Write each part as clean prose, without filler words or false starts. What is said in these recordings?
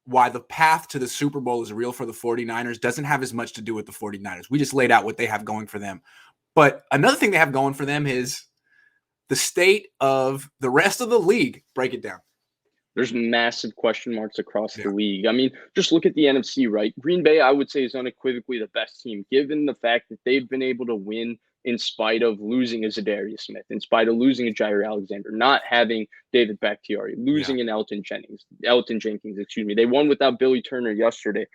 why the path to the Super Bowl is real for the 49ers doesn't have as much to do with the 49ers. We just laid out what they have going for them. But another thing they have going for them is the state of the rest of the league. Break it down. There's massive question marks across the league. I mean, just look at the NFC, right? Green Bay, I would say, is unequivocally the best team, given the fact that they've been able to win in spite of losing a Zadarius Smith, in spite of losing a Jair Alexander, not having David Bakhtiari, losing an Elton Jenkins, They won without Billy Turner yesterday.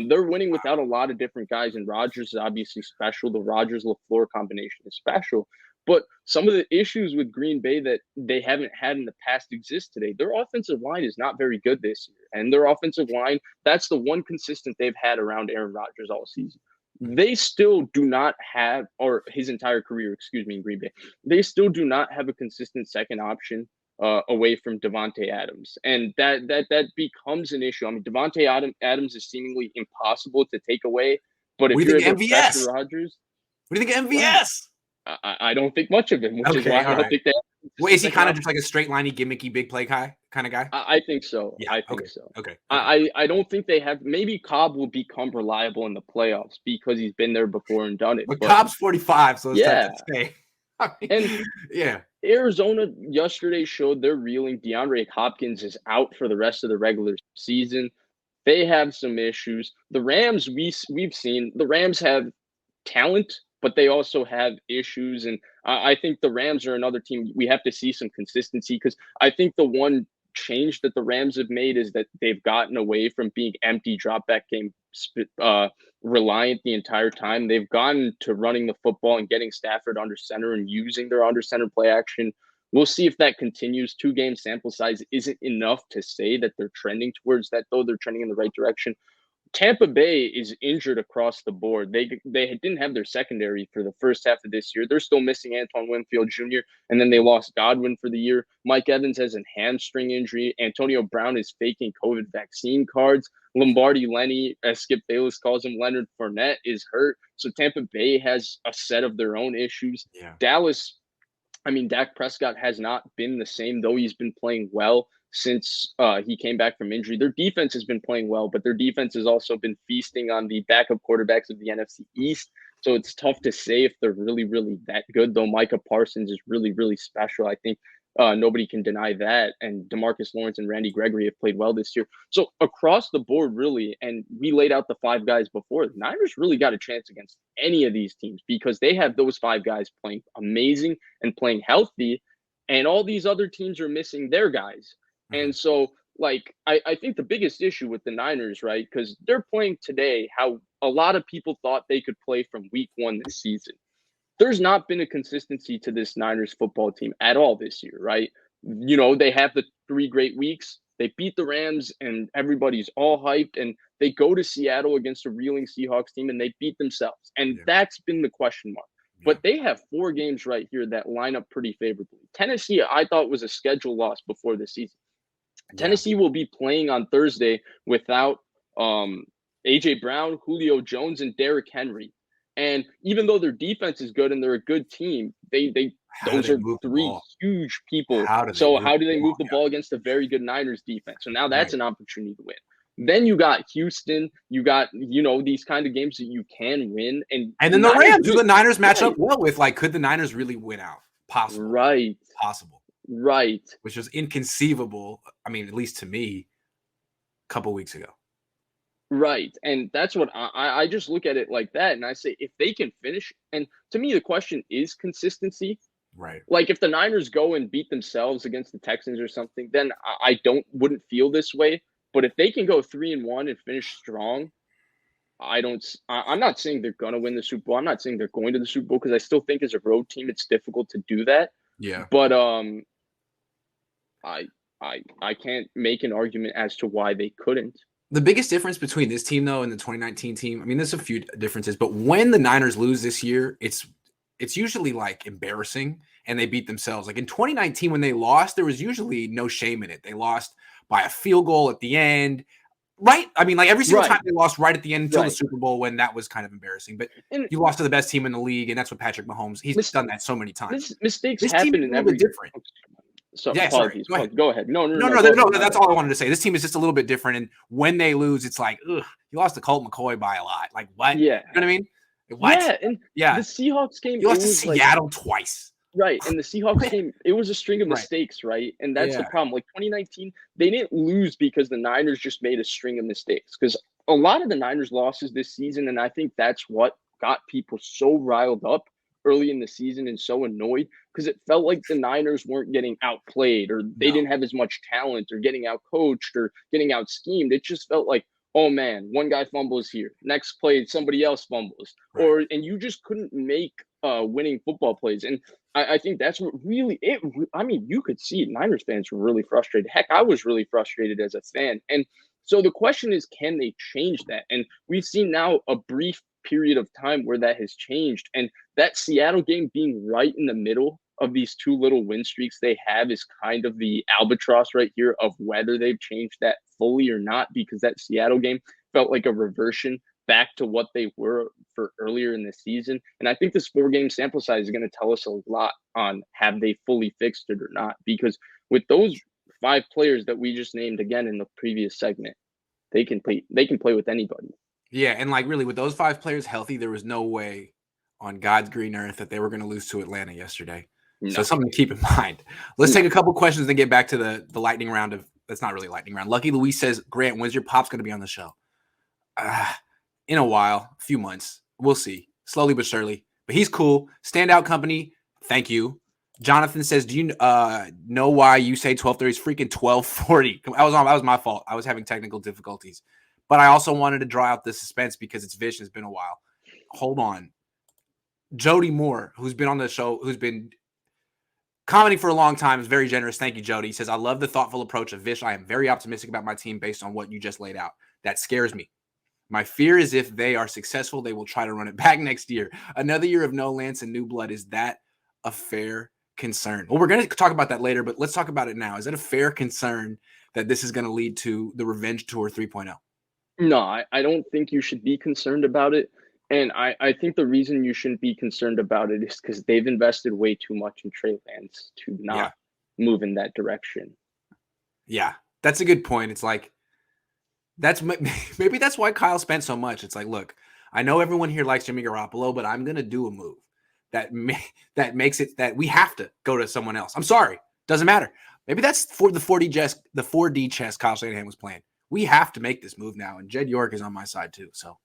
They're winning without a lot of different guys, and Rodgers is obviously special. The Rodgers-LaFleur combination is special. But some of the issues with Green Bay that they haven't had in the past exist today. Their offensive line is not very good this year. And their offensive line, that's the one consistent they've had around Aaron Rodgers all season. They still do not have, or his entire career, in Green Bay, they still do not have a consistent second option away from Devontae Adams. And that becomes an issue. I mean, Devontae Adams is seemingly impossible to take away. But if you're able to pressure Rodgers. What do you think of MVS? I don't think much of him, which is why I don't think that. Wait, is he kind of just like a straight liney, gimmicky, big play guy kind of guy? I think so. Yeah, I think so. Okay. I don't think they have. Maybe Cobb will become reliable in the playoffs because he's been there before and done it. But Cobb's 45, so it's tough to say. And Arizona yesterday showed they're reeling. DeAndre Hopkins is out for the rest of the regular season. They have some issues. The Rams, we've seen the Rams have talent, but they also have issues. And I think the Rams are another team. We have to see some consistency because I think the one change that the Rams have made is that they've gotten away from being empty drop back game reliant the entire time. They've gone to running the football and getting Stafford under center and using their under center play action. We'll see if that continues. 2-game sample size isn't enough to say that they're trending towards that, though they're trending in the right direction. Tampa Bay is injured across the board. They didn't have their secondary for the first half of this year. They're still missing Antoine Winfield Jr., and then they lost Godwin for the year. Mike Evans has a hamstring injury. Antonio Brown is faking COVID vaccine cards. Lombardi Lenny, as Skip Bayless calls him, Leonard Fournette is hurt. So Tampa Bay has a set of their own issues. Yeah. Dallas, I mean, Dak Prescott has not been the same, though he's been playing well since he came back from injury. Their defense has been playing well, but their defense has also been feasting on the backup quarterbacks of the NFC East. So it's tough to say if they're really, really that good, though Micah Parsons is really, really special. I think nobody can deny that. And DeMarcus Lawrence and Randy Gregory have played well this year. So across the board, really, and we laid out the 5 guys before, the Niners really got a chance against any of these teams because they have those 5 guys playing amazing and playing healthy, and all these other teams are missing their guys. And so, like, I think the biggest issue with the Niners, right, because they're playing today how a lot of people thought they could play from week 1 this season. There's not been a consistency to this Niners football team at all this year, right? You know, they have the 3 great weeks. They beat the Rams, and everybody's all hyped. And they go to Seattle against a reeling Seahawks team, and they beat themselves. And that's been the question mark. But they have 4 games right here that line up pretty favorably. Tennessee, I thought, was a schedule loss before the season. Tennessee will be playing on Thursday without A.J. Brown, Julio Jones, and Derrick Henry. And even though their defense is good and they're a good team, those are 3 huge people. How do they move the ball against a very good Niners defense? So now that's an opportunity to win. Then you got Houston. You got, these kind of games that you can win. And then the Rams, do the Niners match up well with? Like, could the Niners really win out? Possible. Right. Possible. Right. Which was inconceivable, I mean, at least to me, a couple weeks ago. Right. And that's what I just look at it like that. And I say, if they can finish, and to me, the question is consistency. Right. Like, if the Niners go and beat themselves against the Texans or something, then I wouldn't feel this way. But if they can go 3-1 and finish strong, I'm not saying they're going to win the Super Bowl. I'm not saying they're going to the Super Bowl because I still think as a road team, it's difficult to do that. Yeah. But I can't make an argument as to why they couldn't. The biggest difference between this team, though, and the 2019 team, I mean, there's a few differences, but when the Niners lose this year, it's usually like embarrassing and they beat themselves. Like in 2019, when they lost, there was usually no shame in it. They lost by a field goal at the end, right? I mean, like every single time they lost right at the end until the Super Bowl, when that was kind of embarrassing. But you lost to the best team in the league, and that's what Patrick Mahomes, he's done that so many times. Mistakes happen in every different. So Yeah, sorry. apologies. Go ahead. Go ahead. No, No, my that's bad. all I wanted to say. This team is just a little bit different, and when they lose, it's like, ugh, you lost to Colt McCoy by a lot. Like, what? Yeah. You know what I mean? What? Yeah, and the Yeah. Seahawks game, You it lost to was like Seattle twice. right, and the Seahawks game, it was a string of Right. mistakes, right? And that's the Yeah. problem. Like 2019, they didn't lose because the Niners just made a string of mistakes. Because a lot of the Niners losses this season, and I think that's what got people so riled up early in the season and so annoyed because it felt like the Niners weren't getting outplayed or they No. didn't have as much talent or getting out coached or getting out schemed. It just felt like, oh man, one guy fumbles here. Next play, somebody else fumbles. Right. And you just couldn't make winning football plays. And I think that's what really it. I mean, you could see it. Niners fans were really frustrated. Heck, I was really frustrated as a fan. And so the question is, can they change that? And we've seen now a brief period of time where that has changed. And that Seattle game being right in the middle of these two little win streaks they have is kind of the albatross right here of whether they've changed that fully or not, because that Seattle game felt like a reversion back to what they were for earlier in the season. And I think this 4-game sample size is going to tell us a lot on have they fully fixed it or not. Because with those 5 players that we just named again in the previous segment, they can play with anybody. Yeah, and like really with those 5 players healthy, there was no way on God's green earth that they were going to lose to Atlanta yesterday. So No. something to keep in mind. Let's take a couple questions and get back to the lightning round of that's not really lightning round. Lucky Louise says, Grant, when's your pops going to be on the show? In a while, a few months. We'll see. Slowly but surely. But he's cool. Standout company. Thank you. Jonathan says, do you know why you say 12:30 is freaking 12:40? That was my fault. I was having technical difficulties. But I also wanted to draw out the suspense because it's Vish and it's been a while. Hold on. Jody Moore, who's been on the show, who's been commenting for a long time, is very generous. Thank you, Jody. He says, I love the thoughtful approach of Vish. I am very optimistic about my team based on what you just laid out. That scares me. My fear is if they are successful, they will try to run it back next year. Another year of no Lance and new blood. Is that a fair concern? Well, we're going to talk about that later, but let's talk about it now. Is it a fair concern that this is going to lead to the Revenge Tour 3.0? No, I don't think you should be concerned about it. And I think the reason you shouldn't be concerned about it is because they've invested way too much in Trey Lance to not move in that direction. Yeah, that's a good point. It's like, maybe that's why Kyle spent so much. It's like, look, I know everyone here likes Jimmy Garoppolo, but I'm going to do a move that makes it that we have to go to someone else. I'm sorry. Doesn't matter. Maybe that's for the 4D chess Kyle Shanahan was playing. We have to make this move now. And Jed York is on my side too. So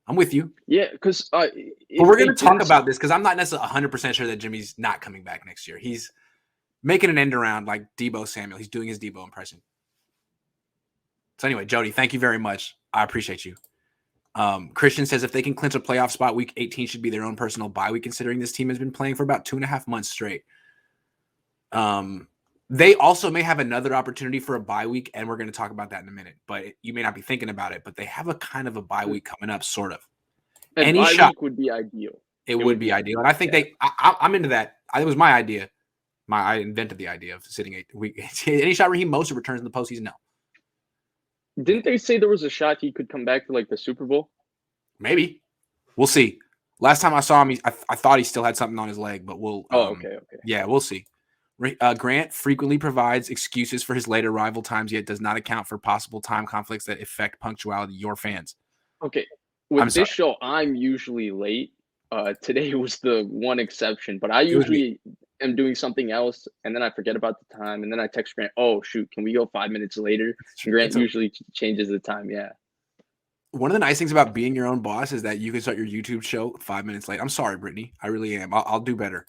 I'm with you. Yeah, because but we're going to talk about this because I'm not necessarily 100% sure that Jimmy's not coming back next year. He's making an end around like Debo Samuel. He's doing his Debo impression. So anyway, Jody, thank you very much. I appreciate you. Christian says if they can clinch a playoff spot, week 18 should be their own personal bye week, considering this team has been playing for about 2.5 months straight. They also may have another opportunity for a bye week, and we're going to talk about that in a minute. But you may not be thinking about it, but they have a kind of a bye week coming up, sort of. Any shot week would be ideal. It would be ideal, and I think I'm into that. It was my idea. I invented the idea of sitting 8 weeks. Any shot Raheem Mostert returns in the postseason? No. Didn't they say there was a shot he could come back for like the Super Bowl? Maybe. We'll see. Last time I saw him, I thought he still had something on his leg, but we'll. Okay. Yeah, we'll see. Grant frequently provides excuses for his late arrival times, yet does not account for possible time conflicts that affect punctuality. Your fans. Okay. With this show, I'm usually late. Today was the one exception, but I usually am doing something else, and then I forget about the time, and then I text Grant, oh, shoot, can we go 5 minutes later? And Grant usually changes the time, yeah. One of the nice things about being your own boss is that you can start your YouTube show 5 minutes late. I'm sorry, Brittany. I really am. I'll do better.